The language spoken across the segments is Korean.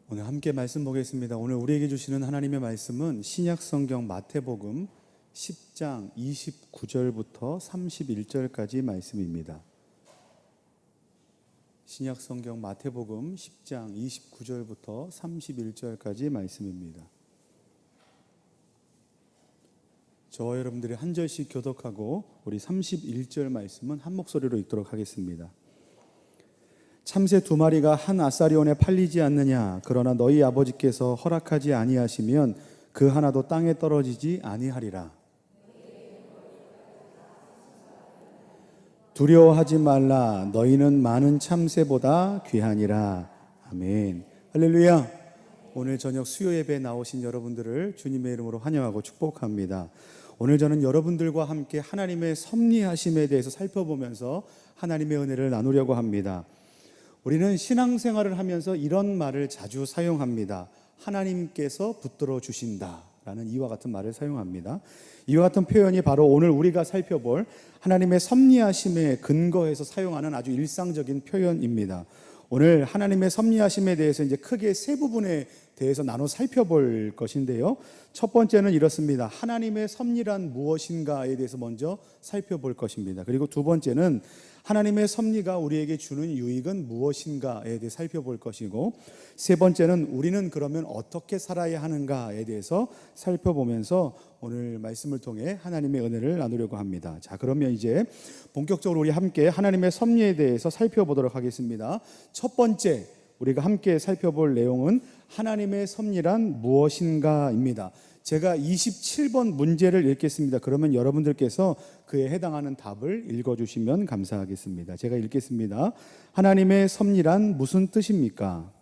오늘 함께 말씀 보겠습니다. 오늘 우리에게 주시는 하나님의 말씀은 신약성경 마태복음 10장 29절부터 31절까지 말씀입니다. 신약성경 마태복음 10장 29절부터 31절까지 말씀입니다. 저와 여러분들이 한 절씩 교독하고 우리 31절 말씀은 한 목소리로 읽도록 하겠습니다. 참새 2마리가 한 아사리온에 팔리지 않느냐? 그러나 너희 아버지께서 허락하지 아니하시면 그 하나도 땅에 떨어지지 아니하리라. 두려워하지 말라. 너희는 많은 참새보다 귀하니라. 아멘. 할렐루야. 오늘 저녁 수요 예배에 나오신 여러분들을 주님의 이름으로 환영하고 축복합니다. 오늘 저는 여러분들과 함께 하나님의 섭리하심에 대해서 살펴보면서 하나님의 은혜를 나누려고 합니다. 우리는 신앙생활을 하면서 이런 말을 자주 사용합니다. 하나님께서 붙들어 주신다 라는 이와 같은 말을 사용합니다. 이와 같은 표현이 바로 오늘 우리가 살펴볼 하나님의 섭리하심에 근거해서 사용하는 아주 일상적인 표현입니다. 오늘 하나님의 섭리하심에 대해서 이제 크게 세 부분에 대해서 나눠 살펴볼 것인데요. 첫 번째는 이렇습니다. 하나님의 섭리란 무엇인가에 대해서 먼저 살펴볼 것입니다. 그리고 두 번째는 하나님의 섭리가 우리에게 주는 유익은 무엇인가에 대해 살펴볼 것이고, 세 번째는 우리는 그러면 어떻게 살아야 하는가에 대해서 살펴보면서 오늘 말씀을 통해 하나님의 은혜를 나누려고 합니다. 자, 그러면 이제 본격적으로 우리 함께 하나님의 섭리에 대해서 살펴보도록 하겠습니다. 첫 번째 우리가 함께 살펴볼 내용은 하나님의 섭리란 무엇인가입니다. 제가 27번 문제를 읽겠습니다. 그러면 여러분들께서 그에 해당하는 답을 읽어주시면 감사하겠습니다. 제가 읽겠습니다. 하나님의 섭리란 무슨 뜻입니까?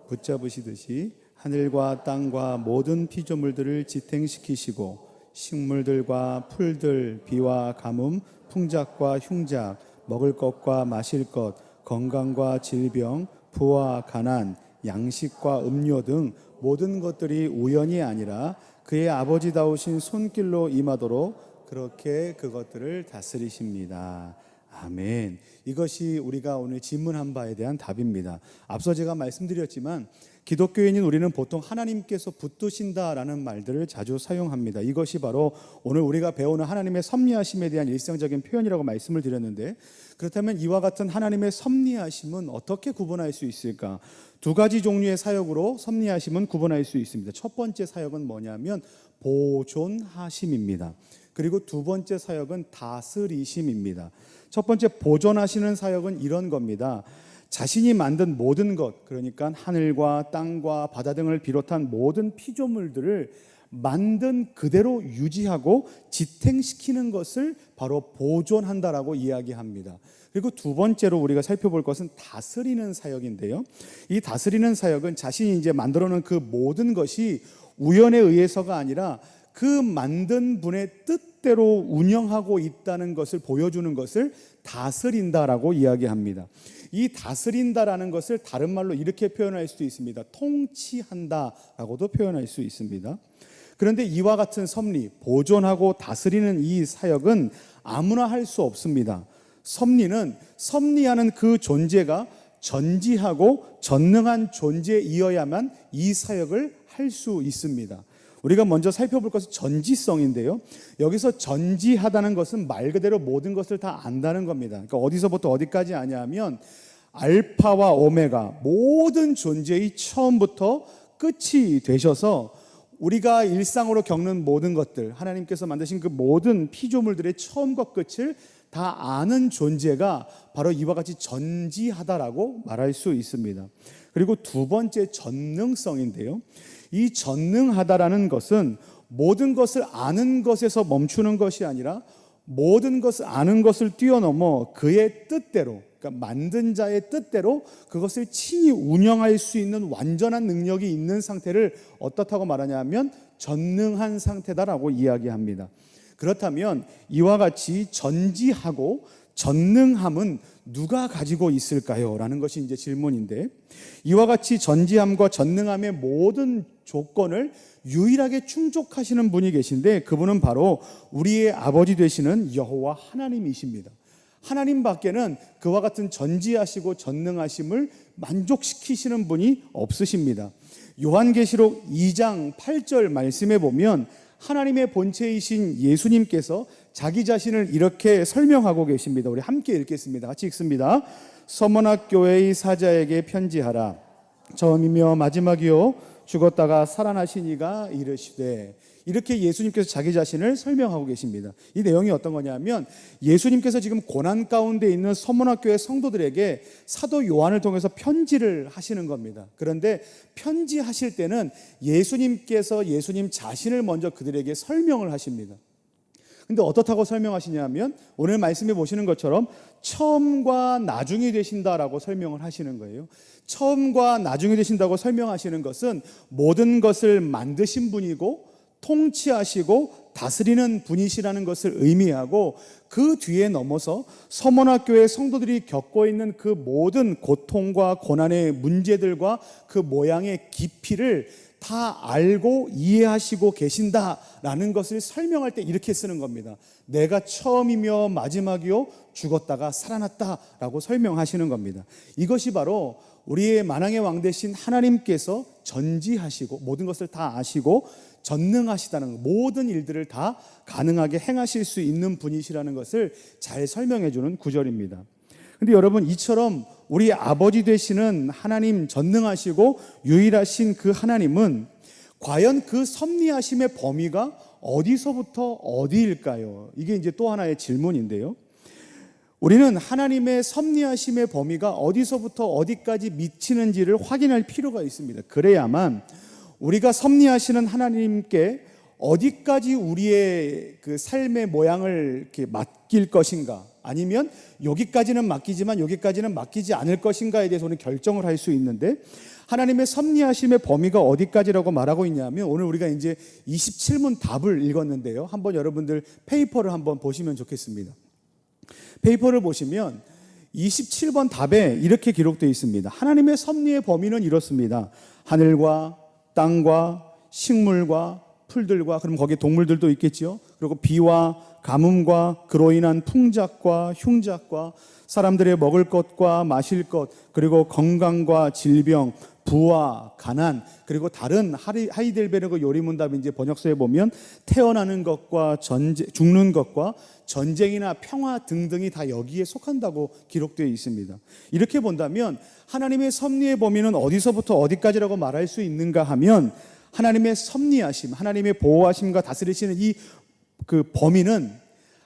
붙잡으시듯이 하늘과 땅과 모든 피조물들을 지탱시키시고 식물들과 풀들, 비와 가뭄, 풍작과 흉작, 먹을 것과 마실 것, 건강과 질병, 부와 가난, 양식과 음료 등 모든 것들이 우연이 아니라 그의 아버지다우신 손길로 임하도록 그렇게 그것들을 다스리십니다. 아멘. 이것이 우리가 오늘 질문한 바에 대한 답입니다. 앞서 제가 말씀드렸지만 기독교인인 우리는 보통 하나님께서 붙드신다라는 말들을 자주 사용합니다. 이것이 바로 오늘 우리가 배우는 하나님의 섭리하심에 대한 일상적인 표현이라고 말씀을 드렸는데, 그렇다면 이와 같은 하나님의 섭리하심은 어떻게 구분할 수 있을까? 두 가지 종류의 사역으로 섭리하심은 구분할 수 있습니다. 첫 번째 사역은 뭐냐면 보존하심입니다. 그리고 두 번째 사역은 다스리심입니다. 첫 번째 보존하시는 사역은 이런 겁니다. 자신이 만든 모든 것, 그러니까 하늘과 땅과 바다 등을 비롯한 모든 피조물들을 만든 그대로 유지하고 지탱시키는 것을 바로 보존한다라고 이야기합니다. 그리고 두 번째로 우리가 살펴볼 것은 다스리는 사역인데요. 이 다스리는 사역은 자신이 이제 만들어 놓은 그 모든 것이 우연에 의해서가 아니라 그 만든 분의 뜻대로 운영하고 있다는 것을 보여주는 것을 다스린다라고 이야기합니다. 이 다스린다라는 것을 다른 말로 이렇게 표현할 수도 있습니다. 통치한다라고도 표현할 수 있습니다. 그런데 이와 같은 섭리, 보존하고 다스리는 이 사역은 아무나 할 수 없습니다. 섭리는 섭리하는 그 존재가 전지하고 전능한 존재이어야만 이 사역을 할 수 있습니다. 우리가 먼저 살펴볼 것은 전지성인데요. 여기서 전지하다는 것은 말 그대로 모든 것을 다 안다는 겁니다. 그러니까 어디서부터 어디까지 아냐면 알파와 오메가, 모든 존재의 처음부터 끝이 되셔서 우리가 일상으로 겪는 모든 것들, 하나님께서 만드신 그 모든 피조물들의 처음과 끝을 다 아는 존재가 바로 이와 같이 전지하다라고 말할 수 있습니다. 그리고 두 번째 전능성인데요. 이 전능하다라는 것은 모든 것을 아는 것에서 멈추는 것이 아니라 모든 것을 아는 것을 뛰어넘어 그의 뜻대로, 그러니까 만든 자의 뜻대로 그것을 친히 운영할 수 있는 완전한 능력이 있는 상태를 어떻다고 말하냐면 전능한 상태다라고 이야기합니다. 그렇다면 이와 같이 전지하고 전능함은 누가 가지고 있을까요? 라는 것이 이제 질문인데, 이와 같이 전지함과 전능함의 모든 조건을 유일하게 충족하시는 분이 계신데 그분은 바로 우리의 아버지 되시는 여호와 하나님이십니다. 하나님밖에는 그와 같은 전지하시고 전능하심을 만족시키시는 분이 없으십니다. 요한계시록 2장 8절 말씀에 보면 하나님의 본체이신 예수님께서 자기 자신을 이렇게 설명하고 계십니다. 우리 함께 읽겠습니다. 같이 읽습니다. 서머나 교회의 사자에게 편지하라. 처음이며 마지막이요 죽었다가 살아나신 이가 이르시되. 이렇게 예수님께서 자기 자신을 설명하고 계십니다. 이 내용이 어떤 거냐면 예수님께서 지금 고난 가운데 있는 서머나 교회 성도들에게 사도 요한을 통해서 편지를 하시는 겁니다. 그런데 편지하실 때는 예수님께서 예수님 자신을 먼저 그들에게 설명을 하십니다. 근데 어떻다고 설명하시냐면 오늘 말씀해 보시는 것처럼 처음과 나중이 되신다라고 설명을 하시는 거예요. 처음과 나중이 되신다고 설명하시는 것은 모든 것을 만드신 분이고 통치하시고 다스리는 분이시라는 것을 의미하고, 그 뒤에 넘어서 서머나교회 성도들이 겪고 있는 그 모든 고통과 고난의 문제들과 그 모양의 깊이를 다 알고 이해하시고 계신다라는 것을 설명할 때 이렇게 쓰는 겁니다. 내가 처음이며 마지막이요 죽었다가 살아났다라고 설명하시는 겁니다. 이것이 바로 우리의 만왕의 왕 되신 하나님께서 전지하시고 모든 것을 다 아시고 전능하시다는, 모든 일들을 다 가능하게 행하실 수 있는 분이시라는 것을 잘 설명해 주는 구절입니다. 근데 여러분, 이처럼 우리 아버지 되시는 하나님, 전능하시고 유일하신 그 하나님은 과연 그 섭리하심의 범위가 어디서부터 어디일까요? 이게 이제 또 하나의 질문인데요. 우리는 하나님의 섭리하심의 범위가 어디서부터 어디까지 미치는지를 확인할 필요가 있습니다. 그래야만 우리가 섭리하시는 하나님께 어디까지 우리의 그 삶의 모양을 이렇게 맡길 것인가, 아니면 여기까지는 맡기지만 여기까지는 맡기지 않을 것인가에 대해서 우리는 결정을 할 수 있는데, 하나님의 섭리하심의 범위가 어디까지라고 말하고 있냐면, 오늘 우리가 이제 27문 답을 읽었는데요. 한번 여러분들 페이퍼를 한번 보시면 좋겠습니다. 페이퍼를 보시면 27번 답에 이렇게 기록되어 있습니다. 하나님의 섭리의 범위는 이렇습니다. 하늘과 땅과 식물과 풀들과, 그럼 거기에 동물들도 있겠죠. 그리고 비와 가뭄과 그로 인한 풍작과 흉작과 사람들의 먹을 것과 마실 것, 그리고 건강과 질병, 부와 가난, 그리고 다른 하이델베르그 요리문답 이제 번역서에 보면 태어나는 것과 죽는 것과 전쟁이나 평화 등등이 다 여기에 속한다고 기록되어 있습니다. 이렇게 본다면 하나님의 섭리의 범위는 어디서부터 어디까지라고 말할 수 있는가 하면, 하나님의 섭리하심, 하나님의 보호하심과 다스리시는 이 그 범위는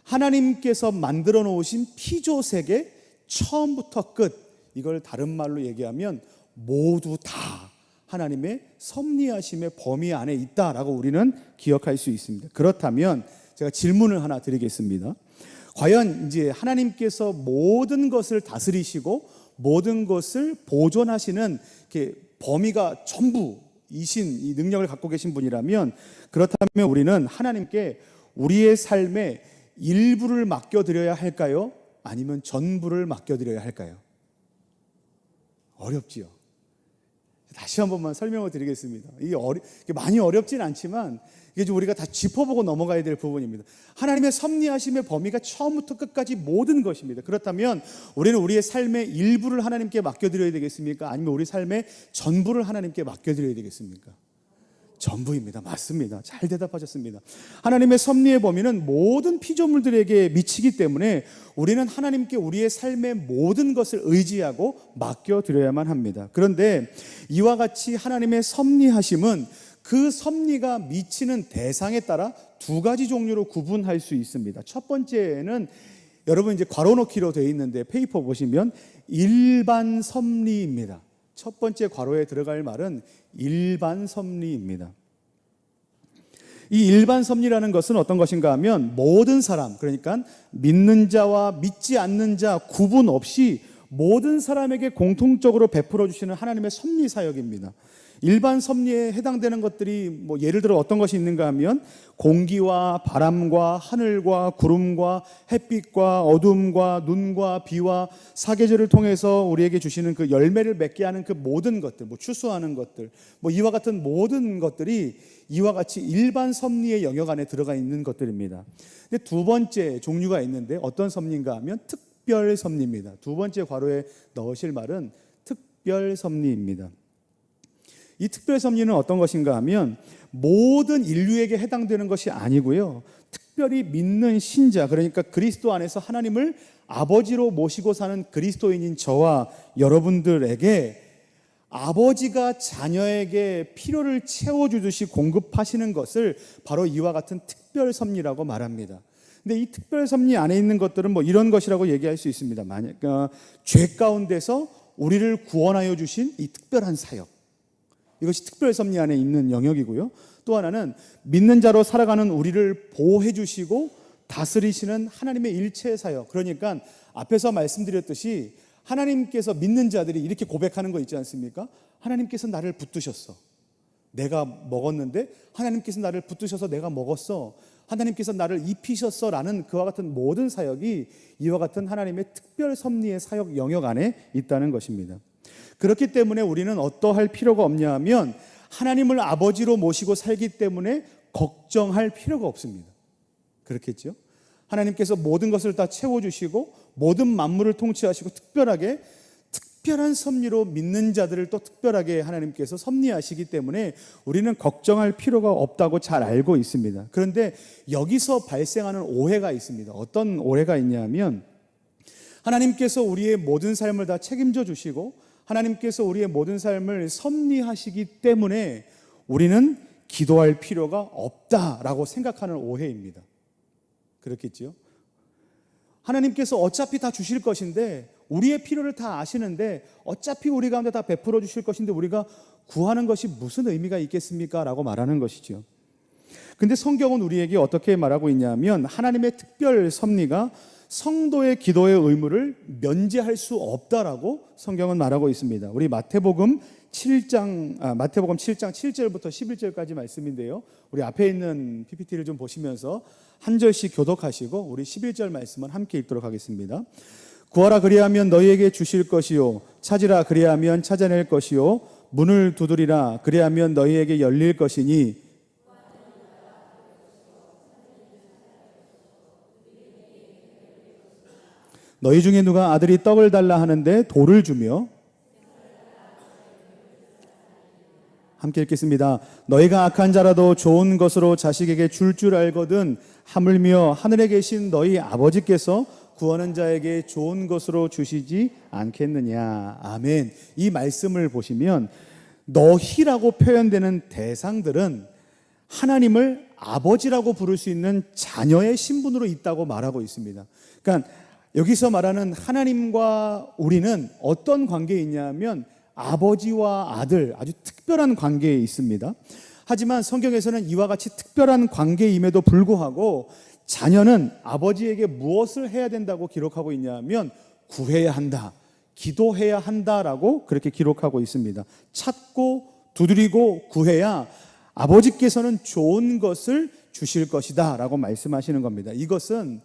하나님께서 만들어 놓으신 피조세계 처음부터 끝, 이걸 다른 말로 얘기하면 모두 다 하나님의 섭리하심의 범위 안에 있다라고 우리는 기억할 수 있습니다. 그렇다면 제가 질문을 하나 드리겠습니다. 과연 이제 하나님께서 모든 것을 다스리시고 모든 것을 보존하시는 이렇게 범위가 전부이신 이 능력을 갖고 계신 분이라면, 그렇다면 우리는 하나님께 우리의 삶의 일부를 맡겨드려야 할까요? 아니면 전부를 맡겨드려야 할까요? 어렵지요. 다시 한 번만 설명을 드리겠습니다. 이게 많이 어렵진 않지만 이게 좀 우리가 다 짚어보고 넘어가야 될 부분입니다. 하나님의 섭리하심의 범위가 처음부터 끝까지 모든 것입니다. 그렇다면 우리는 우리의 삶의 일부를 하나님께 맡겨드려야 되겠습니까? 아니면 우리 삶의 전부를 하나님께 맡겨드려야 되겠습니까? 전부입니다. 맞습니다. 잘 대답하셨습니다. 하나님의 섭리의 범위는 모든 피조물들에게 미치기 때문에 우리는 하나님께 우리의 삶의 모든 것을 의지하고 맡겨드려야만 합니다. 그런데 이와 같이 하나님의 섭리하심은 그 섭리가 미치는 대상에 따라 두 가지 종류로 구분할 수 있습니다. 첫 번째는 여러분 이제 괄호 넣기로 되어 있는데 페이퍼 보시면 일반 섭리입니다. 첫 번째 괄호에 들어갈 말은 일반 섭리입니다. 이 일반 섭리라는 것은 어떤 것인가 하면 모든 사람, 그러니까 믿는 자와 믿지 않는 자 구분 없이 모든 사람에게 공통적으로 베풀어 주시는 하나님의 섭리 사역입니다. 일반 섭리에 해당되는 것들이 뭐 예를 들어 어떤 것이 있는가 하면 공기와 바람과 하늘과 구름과 햇빛과 어둠과 눈과 비와 사계절을 통해서 우리에게 주시는 그 열매를 맺게 하는 그 모든 것들, 뭐 추수하는 것들, 뭐 이와 같은 모든 것들이 이와 같이 일반 섭리의 영역 안에 들어가 있는 것들입니다. 근데 두 번째 종류가 있는데 어떤 섭리인가 하면 특별 특별 섭리입니다. 두 번째 괄호에 넣으실 말은 특별 섭리입니다. 이 특별 섭리는 어떤 것인가 하면 모든 인류에게 해당되는 것이 아니고요. 특별히 믿는 신자, 그러니까 그리스도 안에서 하나님을 아버지로 모시고 사는 그리스도인인 저와 여러분들에게 아버지가 자녀에게 필요를 채워주듯이 공급하시는 것을 바로 이와 같은 특별 섭리라고 말합니다. 근데 이 특별 섭리 안에 있는 것들은 뭐 이런 것이라고 얘기할 수 있습니다. 만약 죄 가운데서 우리를 구원하여 주신 이 특별한 사역, 이것이 특별 섭리 안에 있는 영역이고요. 또 하나는 믿는 자로 살아가는 우리를 보호해 주시고 다스리시는 하나님의 일체 사역. 그러니까 앞에서 말씀드렸듯이 하나님께서 믿는 자들이 이렇게 고백하는 거 있지 않습니까? 하나님께서 나를 붙드셨어. 내가 먹었는데 하나님께서 나를 붙드셔서 내가 먹었어. 하나님께서 나를 입히셨어 라는 그와 같은 모든 사역이 이와 같은 하나님의 특별 섭리의 사역 영역 안에 있다는 것입니다. 그렇기 때문에 우리는 어떠할 필요가 없냐 하면 하나님을 아버지로 모시고 살기 때문에 걱정할 필요가 없습니다. 그렇겠죠? 하나님께서 모든 것을 다 채워주시고 모든 만물을 통치하시고 특별한 섭리로 믿는 자들을 또 특별하게 하나님께서 섭리하시기 때문에 우리는 걱정할 필요가 없다고 잘 알고 있습니다. 그런데 여기서 발생하는 오해가 있습니다. 어떤 오해가 있냐면 하나님께서 우리의 모든 삶을 다 책임져 주시고 하나님께서 우리의 모든 삶을 섭리하시기 때문에 우리는 기도할 필요가 없다라고 생각하는 오해입니다. 그렇겠지요? 하나님께서 어차피 다 주실 것인데 우리의 필요를 다 아시는데 어차피 우리 가운데 다 베풀어 주실 것인데 우리가 구하는 것이 무슨 의미가 있겠습니까? 라고 말하는 것이죠. 근데 성경은 우리에게 어떻게 말하고 있냐면 하나님의 특별 섭리가 성도의 기도의 의무를 면제할 수 없다라고 성경은 말하고 있습니다. 우리 마태복음 7장 7절부터 11절까지 말씀인데요. 우리 앞에 있는 PPT를 좀 보시면서 한 절씩 교독하시고 우리 11절 말씀은 함께 읽도록 하겠습니다. 구하라 그리하면 너희에게 주실 것이요 찾으라 그리하면 찾아낼 것이요 문을 두드리라 그리하면 너희에게 열릴 것이니 너희 중에 누가 아들이 떡을 달라 하는데 돌을 주며 함께 읽겠습니다. 너희가 악한 자라도 좋은 것으로 자식에게 줄 알거든 하물며 하늘에 계신 너희 아버지께서 구하는 자에게 좋은 것으로 주시지 않겠느냐. 아멘. 이 말씀을 보시면 너희라고 표현되는 대상들은 하나님을 아버지라고 부를 수 있는 자녀의 신분으로 있다고 말하고 있습니다. 그러니까 여기서 말하는 하나님과 우리는 어떤 관계에 있냐면 아버지와 아들, 아주 특별한 관계에 있습니다. 하지만 성경에서는 이와 같이 특별한 관계임에도 불구하고 자녀는 아버지에게 무엇을 해야 된다고 기록하고 있냐면 구해야 한다, 기도해야 한다라고 그렇게 기록하고 있습니다. 찾고 두드리고 구해야 아버지께서는 좋은 것을 주실 것이다 라고 말씀하시는 겁니다. 이것은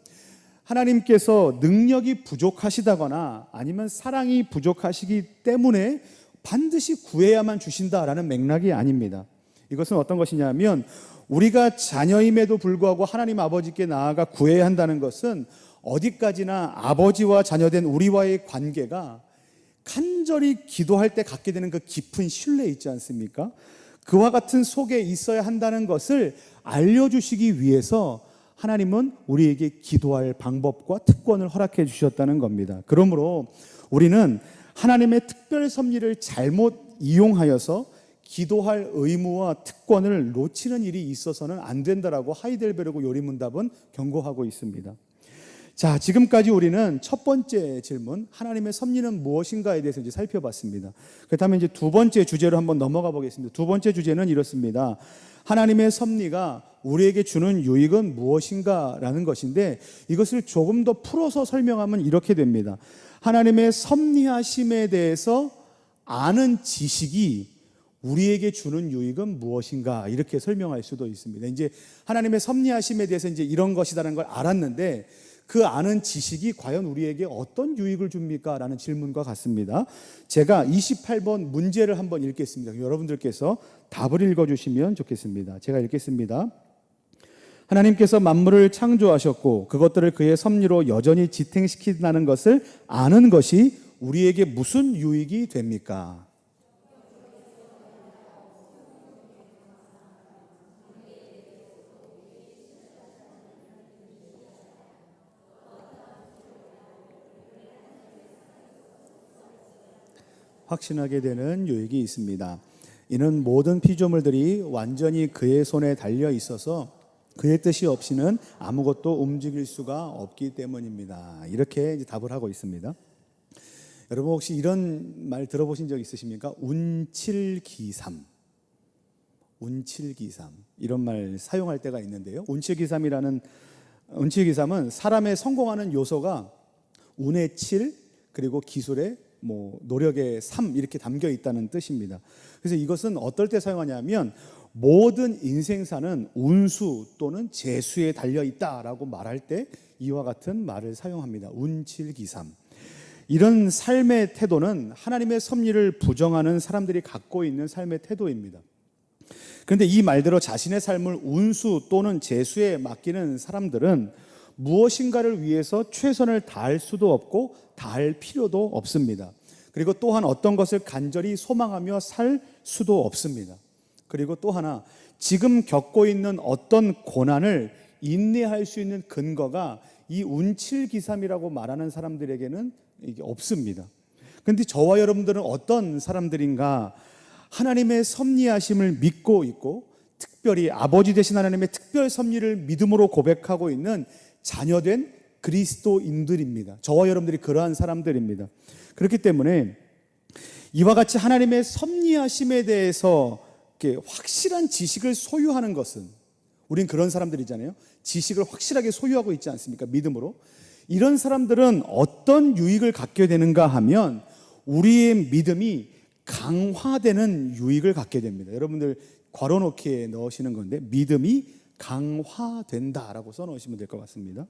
하나님께서 능력이 부족하시다거나 아니면 사랑이 부족하시기 때문에 반드시 구해야만 주신다라는 맥락이 아닙니다. 이것은 어떤 것이냐면 우리가 자녀임에도 불구하고 하나님 아버지께 나아가 구해야 한다는 것은 어디까지나 아버지와 자녀된 우리와의 관계가 간절히 기도할 때 갖게 되는 그 깊은 신뢰 있지 않습니까? 그와 같은 속에 있어야 한다는 것을 알려주시기 위해서 하나님은 우리에게 기도할 방법과 특권을 허락해 주셨다는 겁니다. 그러므로 우리는 하나님의 특별 섭리를 잘못 이용하여서 기도할 의무와 특권을 놓치는 일이 있어서는 안 된다라고 하이델베르그 요리문답은 경고하고 있습니다. 자, 지금까지 우리는 첫 번째 질문, 하나님의 섭리는 무엇인가에 대해서 이제 살펴봤습니다. 그렇다면 이제 두 번째 주제로 한번 넘어가 보겠습니다. 두 번째 주제는 이렇습니다. 하나님의 섭리가 우리에게 주는 유익은 무엇인가라는 것인데 이것을 조금 더 풀어서 설명하면 이렇게 됩니다. 하나님의 섭리하심에 대해서 아는 지식이 우리에게 주는 유익은 무엇인가 이렇게 설명할 수도 있습니다. 이제 하나님의 섭리하심에 대해서 이제 이런 것이라는 걸 알았는데 그 아는 지식이 과연 우리에게 어떤 유익을 줍니까? 라는 질문과 같습니다. 제가 28번 문제를 한번 읽겠습니다. 여러분들께서 답을 읽어주시면 좋겠습니다. 제가 읽겠습니다. 하나님께서 만물을 창조하셨고 그것들을 그의 섭리로 여전히 지탱시킨다는 것을 아는 것이 우리에게 무슨 유익이 됩니까? 확신하게 되는 유익이 있습니다. 이는 모든 피조물들이 완전히 그의 손에 달려 있어서 그의 뜻이 없이는 아무것도 움직일 수가 없기 때문입니다. 이렇게 이제 답을 하고 있습니다. 여러분 혹시 이런 말 들어보신 적 있으십니까? 운칠기삼. 운칠기삼. 이런 말 사용할 때가 있는데요. 운칠기삼은 사람의 성공하는 요소가 운의 7 그리고 기술의 노력의 3 이렇게 담겨 있다는 뜻입니다. 그래서 이것은 어떨 때 사용하냐면 모든 인생사는 운수 또는 재수에 달려 있다라고 말할 때 이와 같은 말을 사용합니다. 운칠기삼. 이런 삶의 태도는 하나님의 섭리를 부정하는 사람들이 갖고 있는 삶의 태도입니다. 그런데 이 말대로 자신의 삶을 운수 또는 재수에 맡기는 사람들은 무엇인가를 위해서 최선을 다할 수도 없고 다할 필요도 없습니다. 그리고 또한 어떤 것을 간절히 소망하며 살 수도 없습니다. 그리고 또 하나, 지금 겪고 있는 어떤 고난을 인내할 수 있는 근거가 이 운칠기삼이라고 말하는 사람들에게는 이게 없습니다. 그런데 저와 여러분들은 어떤 사람들인가? 하나님의 섭리하심을 믿고 있고 특별히 아버지 되신 하나님의 특별 섭리를 믿음으로 고백하고 있는 자녀된 그리스도인들입니다. 저와 여러분들이 그러한 사람들입니다. 그렇기 때문에 이와 같이 하나님의 섭리하심에 대해서 이렇게 확실한 지식을 소유하는 것은, 우린 그런 사람들이잖아요. 지식을 확실하게 소유하고 있지 않습니까? 믿음으로. 이런 사람들은 어떤 유익을 갖게 되는가 하면 우리의 믿음이 강화되는 유익을 갖게 됩니다. 여러분들 괄호놓기에 넣으시는 건데 믿음이 강화된다라고 써놓으시면 될 것 같습니다.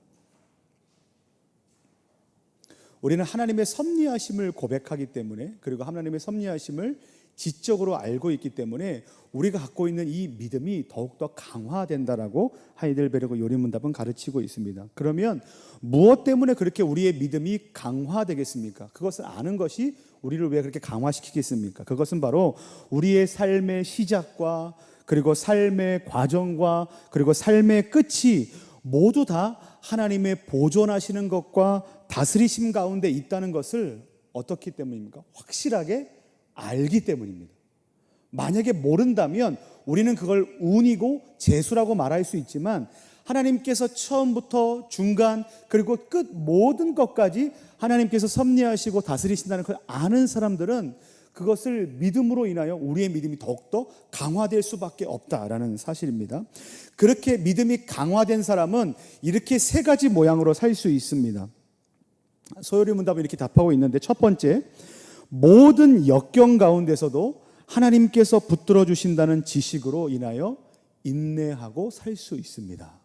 우리는 하나님의 섭리하심을 고백하기 때문에, 그리고 하나님의 섭리하심을 지적으로 알고 있기 때문에 우리가 갖고 있는 이 믿음이 더욱더 강화된다라고 하이델베르그 요리문답은 가르치고 있습니다. 그러면 무엇 때문에 그렇게 우리의 믿음이 강화되겠습니까? 그것을 아는 것이 우리를 왜 그렇게 강화시키겠습니까? 그것은 바로 우리의 삶의 시작과 그리고 삶의 과정과 그리고 삶의 끝이 모두 다 하나님의 보존하시는 것과 다스리심 가운데 있다는 것을 어떻기 때문입니까? 확실하게 알기 때문입니다. 만약에 모른다면 우리는 그걸 운이고 재수라고 말할 수 있지만 하나님께서 처음부터 중간 그리고 끝 모든 것까지 하나님께서 섭리하시고 다스리신다는 걸 아는 사람들은 그것을 믿음으로 인하여 우리의 믿음이 더욱더 강화될 수밖에 없다라는 사실입니다. 그렇게 믿음이 강화된 사람은 이렇게 세 가지 모양으로 살 수 있습니다. 소요리 문답은 이렇게 답하고 있는데, 첫 번째, 모든 역경 가운데서도 하나님께서 붙들어 주신다는 지식으로 인하여 인내하고 살 수 있습니다.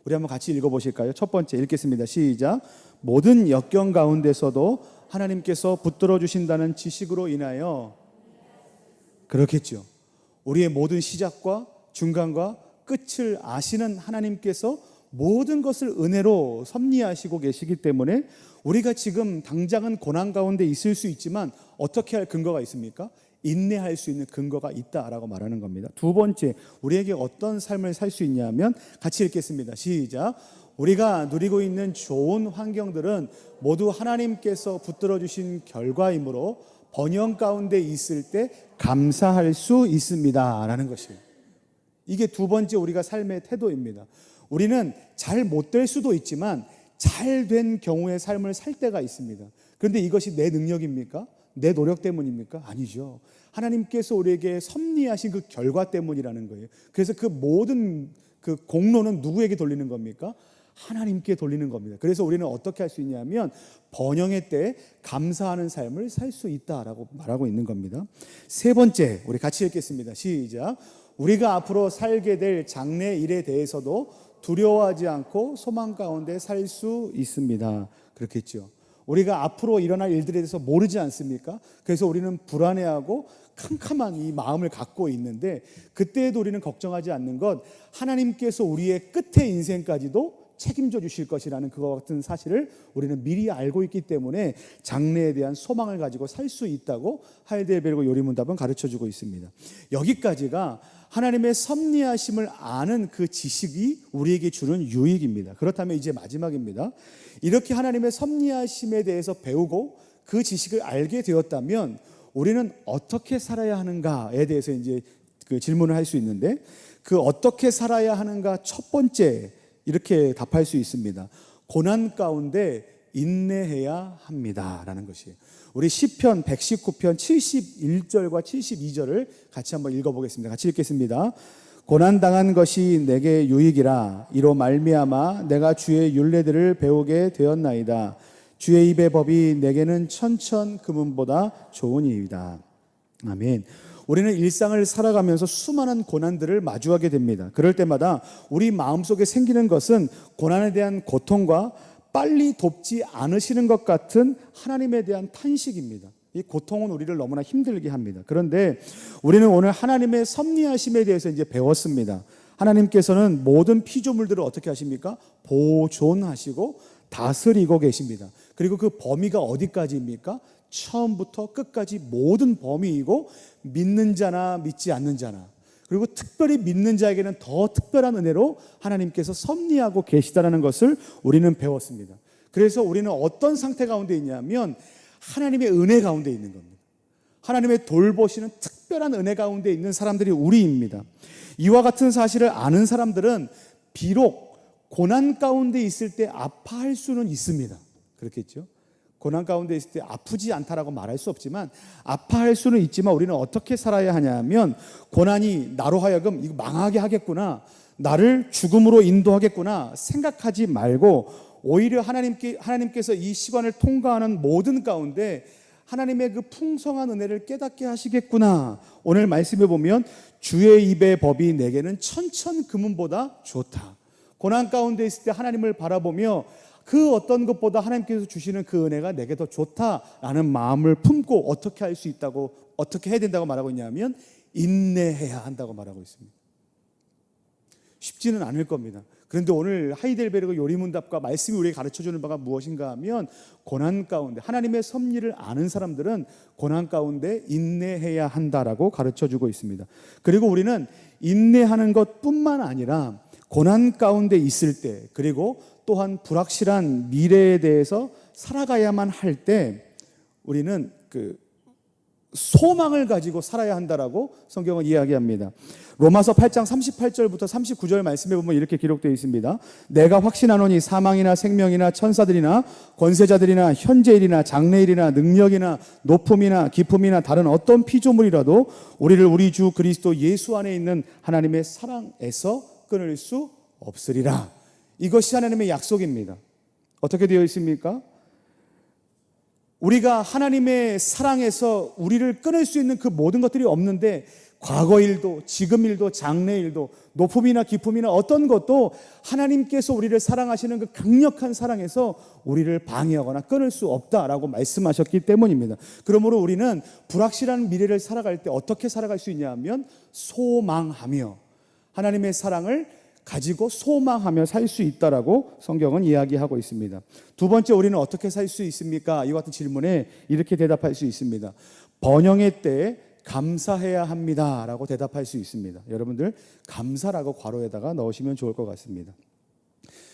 우리 한번 같이 읽어보실까요? 첫 번째 읽겠습니다. 시작. 모든 역경 가운데서도 하나님께서 붙들어 주신다는 지식으로 인하여. 그렇겠죠. 우리의 모든 시작과 중간과 끝을 아시는 하나님께서 모든 것을 은혜로 섭리하시고 계시기 때문에 우리가 지금 당장은 고난 가운데 있을 수 있지만 어떻게 할 근거가 있습니까? 인내할 수 있는 근거가 있다라고 말하는 겁니다. 두 번째, 우리에게 어떤 삶을 살 수 있냐면 같이 읽겠습니다. 시작. 우리가 누리고 있는 좋은 환경들은 모두 하나님께서 붙들어 주신 결과이므로 번영 가운데 있을 때 감사할 수 있습니다 라는 것이에요. 이게 두 번째 우리가 삶의 태도입니다. 우리는 잘 못 될 수도 있지만 잘 된 경우의 삶을 살 때가 있습니다. 그런데 이것이 내 능력입니까? 내 노력 때문입니까? 아니죠. 하나님께서 우리에게 섭리하신 그 결과 때문이라는 거예요. 그래서 그 모든 그 공로는 누구에게 돌리는 겁니까? 하나님께 돌리는 겁니다. 그래서 우리는 어떻게 할 수 있냐면 번영의 때에 감사하는 삶을 살 수 있다라고 말하고 있는 겁니다. 세 번째, 우리 같이 읽겠습니다. 시작. 우리가 앞으로 살게 될 장래 일에 대해서도 두려워하지 않고 소망 가운데 살 수 있습니다. 그렇겠죠. 우리가 앞으로 일어날 일들에 대해서 모르지 않습니까? 그래서 우리는 불안해하고 캄캄한 이 마음을 갖고 있는데, 그때에도 우리는 걱정하지 않는 것, 하나님께서 우리의 끝의 인생까지도 책임져 주실 것이라는 그와 같은 사실을 우리는 미리 알고 있기 때문에 장래에 대한 소망을 가지고 살 수 있다고 하이델베르그 요리문답은 가르쳐주고 있습니다. 여기까지가 하나님의 섭리하심을 아는 그 지식이 우리에게 주는 유익입니다. 그렇다면 이제 마지막입니다. 이렇게 하나님의 섭리하심에 대해서 배우고 그 지식을 알게 되었다면 우리는 어떻게 살아야 하는가에 대해서 이제 그 질문을 할 수 있는데, 그 어떻게 살아야 하는가 첫 번째 이렇게 답할 수 있습니다. 고난 가운데 인내해야 합니다라는 것이에요. 우리 시편 119편 71절과 72절을 같이 한번 읽어보겠습니다. 같이 읽겠습니다. 고난당한 것이 내게 유익이라. 이로 말미암아 내가 주의 율례들을 배우게 되었나이다. 주의 입의 법이 내게는 천천 금은보다 좋으니이다. 아멘. 우리는 일상을 살아가면서 수많은 고난들을 마주하게 됩니다. 그럴 때마다 우리 마음속에 생기는 것은 고난에 대한 고통과 빨리 돕지 않으시는 것 같은 하나님에 대한 탄식입니다. 이 고통은 우리를 너무나 힘들게 합니다. 그런데 우리는 오늘 하나님의 섭리하심에 대해서 이제 배웠습니다. 하나님께서는 모든 피조물들을 어떻게 하십니까? 보존하시고 다스리고 계십니다. 그리고 그 범위가 어디까지입니까? 처음부터 끝까지 모든 범위이고, 믿는 자나 믿지 않는 자나, 그리고 특별히 믿는 자에게는 더 특별한 은혜로 하나님께서 섭리하고 계시다는 것을 우리는 배웠습니다. 그래서 우리는 어떤 상태 가운데 있냐면 하나님의 은혜 가운데 있는 겁니다. 하나님의 돌보시는 특별한 은혜 가운데 있는 사람들이 우리입니다. 이와 같은 사실을 아는 사람들은 비록 고난 가운데 있을 때 아파할 수는 있습니다. 그렇겠죠? 고난 가운데 있을 때 아프지 않다라고 말할 수 없지만 아파할 수는 있지만, 우리는 어떻게 살아야 하냐면, 고난이 나로 하여금 이거 망하게 하겠구나, 나를 죽음으로 인도하겠구나 생각하지 말고, 오히려 하나님께서 이 시간을 통과하는 모든 가운데 하나님의 그 풍성한 은혜를 깨닫게 하시겠구나. 오늘 말씀해 보면 주의 입의 법이 내게는 천천 금은보다 좋다. 고난 가운데 있을 때 하나님을 바라보며 그 어떤 것보다 하나님께서 주시는 그 은혜가 내게 더 좋다라는 마음을 품고 어떻게 할 수 있다고, 어떻게 해야 된다고 말하고 있냐면 인내해야 한다고 말하고 있습니다. 쉽지는 않을 겁니다. 그런데 오늘 하이델베르그 요리문답과 말씀이 우리에게 가르쳐주는 바가 무엇인가 하면, 고난 가운데 하나님의 섭리를 아는 사람들은 고난 가운데 인내해야 한다라고 가르쳐주고 있습니다. 그리고 우리는 인내하는 것뿐만 아니라 고난 가운데 있을 때, 그리고 또한 불확실한 미래에 대해서 살아가야만 할 때 우리는 그 소망을 가지고 살아야 한다라고 성경은 이야기합니다. 로마서 8장 38절부터 39절 말씀에 보면 이렇게 기록되어 있습니다. 내가 확신하노니 사망이나 생명이나 천사들이나 권세자들이나 현재일이나 장래일이나 능력이나 높음이나 깊음이나 다른 어떤 피조물이라도 우리를 우리 주 그리스도 예수 안에 있는 하나님의 사랑에서 끊을 수 없으리라. 이것이 하나님의 약속입니다. 어떻게 되어 있습니까? 우리가 하나님의 사랑에서 우리를 끊을 수 있는 그 모든 것들이 없는데, 과거 일도 지금 일도 장래 일도 높음이나 깊음이나 어떤 것도 하나님께서 우리를 사랑하시는 그 강력한 사랑에서 우리를 방해하거나 끊을 수 없다라고 말씀하셨기 때문입니다. 그러므로 우리는 불확실한 미래를 살아갈 때 어떻게 살아갈 수 있냐 하면 소망하며 하나님의 사랑을 가지고 소망하며 살 수 있다라고 성경은 이야기하고 있습니다. 두 번째, 우리는 어떻게 살 수 있습니까? 이와 같은 질문에 이렇게 대답할 수 있습니다. 번영의 때에 감사해야 합니다라고 대답할 수 있습니다. 여러분들 감사라고 괄호에다가 넣으시면 좋을 것 같습니다.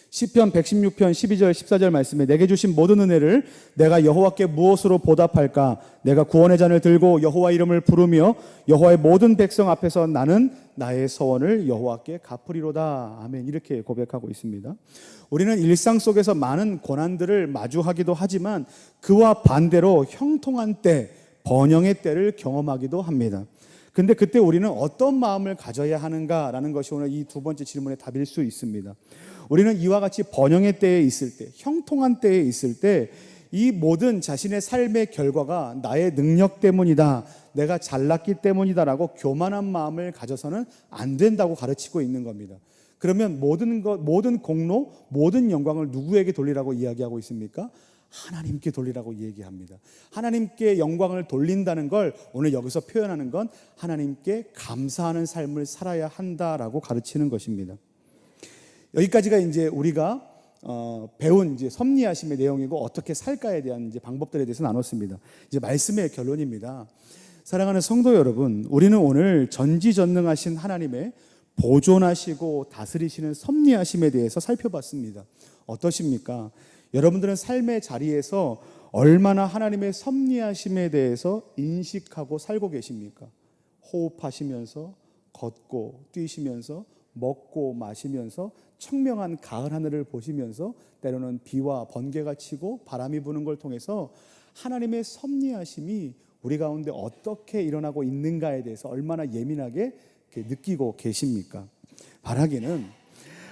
시편 116편 12절 14절 말씀에 내게 주신 모든 은혜를 내가 여호와께 무엇으로 보답할까? 내가 구원의 잔을 들고 여호와 이름을 부르며 여호와의 모든 백성 앞에서 나는 나의 서원을 여호와께 갚으리로다. 아멘. 이렇게 고백하고 있습니다. 우리는 일상 속에서 많은 고난들을 마주하기도 하지만 그와 반대로 형통한 때, 번영의 때를 경험하기도 합니다. 근데 그때 우리는 어떤 마음을 가져야 하는가라는 것이 오늘 이 두 번째 질문의 답일 수 있습니다. 우리는 이와 같이 번영의 때에 있을 때, 형통한 때에 있을 때 이 모든 자신의 삶의 결과가 나의 능력 때문이다, 내가 잘났기 때문이다라고 교만한 마음을 가져서는 안 된다고 가르치고 있는 겁니다. 그러면 모든 공로, 모든 영광을 누구에게 돌리라고 이야기하고 있습니까? 하나님께 돌리라고 얘기합니다. 하나님께 영광을 돌린다는 걸 오늘 여기서 표현하는 건 하나님께 감사하는 삶을 살아야 한다라고 가르치는 것입니다. 여기까지가 이제 우리가 배운 이제 섭리하심의 내용이고 어떻게 살까에 대한 이제 방법들에 대해서 나눴습니다. 이제 말씀의 결론입니다. 사랑하는 성도 여러분, 우리는 오늘 전지전능하신 하나님의 보존하시고 다스리시는 섭리하심에 대해서 살펴봤습니다. 어떠십니까? 여러분들은 삶의 자리에서 얼마나 하나님의 섭리하심에 대해서 인식하고 살고 계십니까? 호흡하시면서, 걷고 뛰시면서, 먹고 마시면서, 청명한 가을 하늘을 보시면서, 때로는 비와 번개가 치고 바람이 부는 걸 통해서 하나님의 섭리하심이 우리 가운데 어떻게 일어나고 있는가에 대해서 얼마나 예민하게 느끼고 계십니까? 바라기는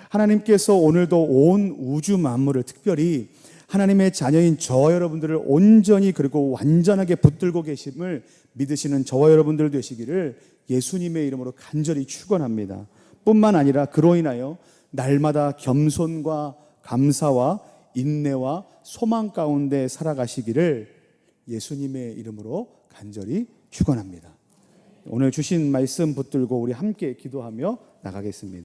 하나님께서 오늘도 온 우주 만물을, 특별히 하나님의 자녀인 저와 여러분들을 온전히 그리고 완전하게 붙들고 계심을 믿으시는 저와 여러분들 되시기를 예수님의 이름으로 간절히 축원합니다. 뿐만 아니라 그로 인하여 날마다 겸손과 감사와 인내와 소망 가운데 살아가시기를 예수님의 이름으로 간절히 축원합니다. 오늘 주신 말씀 붙들고 우리 함께 기도하며 나가겠습니다.